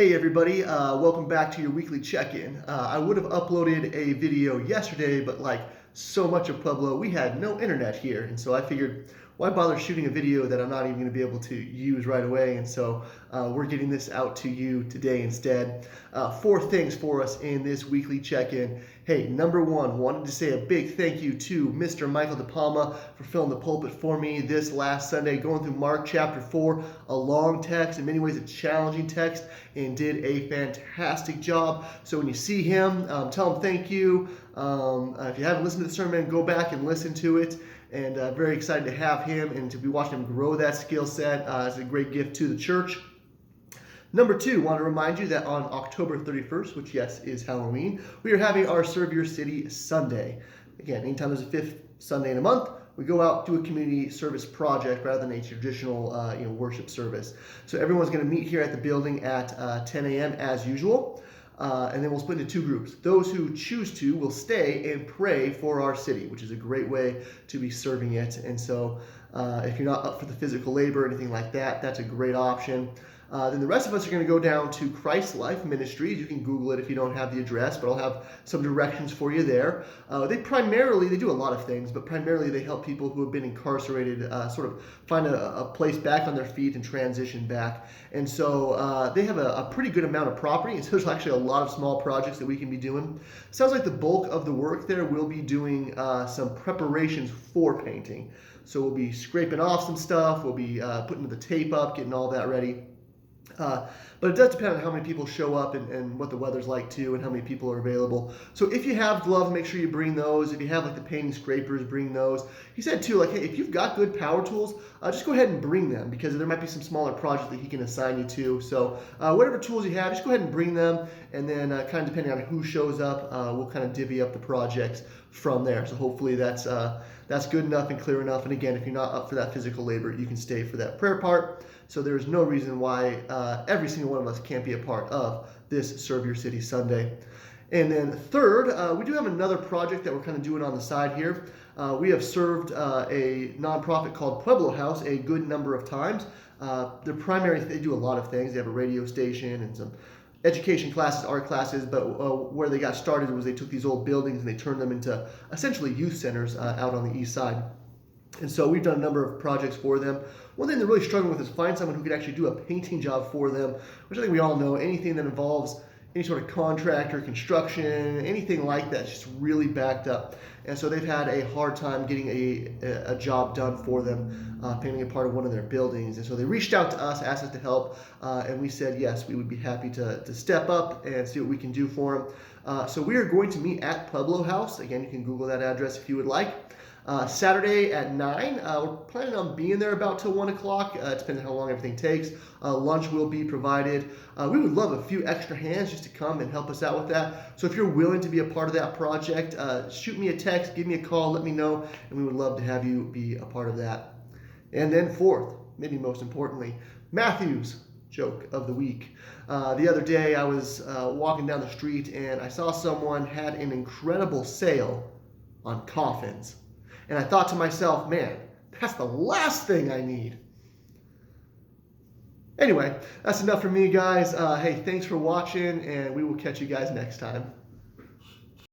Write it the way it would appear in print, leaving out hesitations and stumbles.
Hey everybody, welcome back to your weekly check-in. I would have uploaded a video yesterday, but like so much of Pueblo, we had no internet here. And so I figured, why bother shooting a video that I'm not even going to be able to use right away? And so we're getting this out to you today instead. 4 things for us in this weekly check-in. Hey, number 1, wanted to say a big thank you to Mr. Michael DePalma for filling the pulpit for me this last Sunday, going through Mark chapter 4, a long text, in many ways a challenging text, and did a fantastic job. So when you see him, tell him thank you. If you haven't listened to the sermon, go back and listen to it. And very excited to have him and to be watching him grow that skill set. It's a great gift to the church. Number 2, want to remind you that on October 31st, which yes is Halloween, we are having our Serve Your City Sunday. Again, anytime there's a 5th Sunday in a month, we go out, do a community service project rather than a traditional worship service. So everyone's going to meet here at the building at 10 a.m. as usual. And then we'll split into 2 groups. Those who choose to will stay and pray for our city, which is a great way to be serving it. And so if you're not up for the physical labor or anything like that, that's a great option. Then the rest of us are going to go down to Christ Life Ministries. You can Google it if you don't have the address, but I'll have some directions for you there. They do a lot of things, but primarily they help people who have been incarcerated sort of find a place back on their feet and transition back. And so they have a pretty good amount of property, and so there's actually a lot of small projects that we can be doing. Sounds like the bulk of the work there will be doing some preparations for painting. So we'll be scraping off some stuff, we'll be putting the tape up, getting all that ready. But it does depend on how many people show up and what the weather's like too, and how many people are available. So if you have gloves, make sure you bring those. If you have like the painting scrapers, bring those. He said too, like, hey, if you've got good power tools, just go ahead and bring them, because there might be some smaller projects that he can assign you to. So whatever tools you have, just go ahead and bring them, and then kind of depending on who shows up, we'll kind of divvy up the projects from there. So hopefully that's good enough and clear enough. And again, if you're not up for that physical labor, you can stay for that prayer part. So there's no reason why every single one of us can't be a part of this Serve Your City Sunday. And then third, we do have another project that we're kind of doing on the side here. We have served a nonprofit called Pueblo House a good number of times. They do a lot of things. They have a radio station and some education classes, art classes, but where they got started was they took these old buildings and they turned them into essentially youth centers out on the east side. And so we've done a number of projects for them. One thing they're really struggling with is find someone who could actually do a painting job for them, which I think we all know, anything that involves any sort of contractor, construction, anything like that, is just really backed up. And so they've had a hard time getting a job done for them, painting a part of one of their buildings. And so they reached out to us, asked us to help, and we said yes, we would be happy to step up and see what we can do for them. So we are going to meet at Pueblo House. Again, you can Google that address if you would like. Saturday at 9. We're planning on being there about till 1 o'clock. Depending on how long everything takes. Lunch will be provided. We would love a few extra hands just to come and help us out with that. So if you're willing to be a part of that project, shoot me a text, give me a call, let me know, and we would love to have you be a part of that. And then fourth, maybe most importantly, Matthew's joke of the week. The other day I was walking down the street and I saw someone had an incredible sale on coffins. And I thought to myself, man, that's the last thing I need. Anyway, that's enough for me, guys. Hey, thanks for watching, and we will catch you guys next time.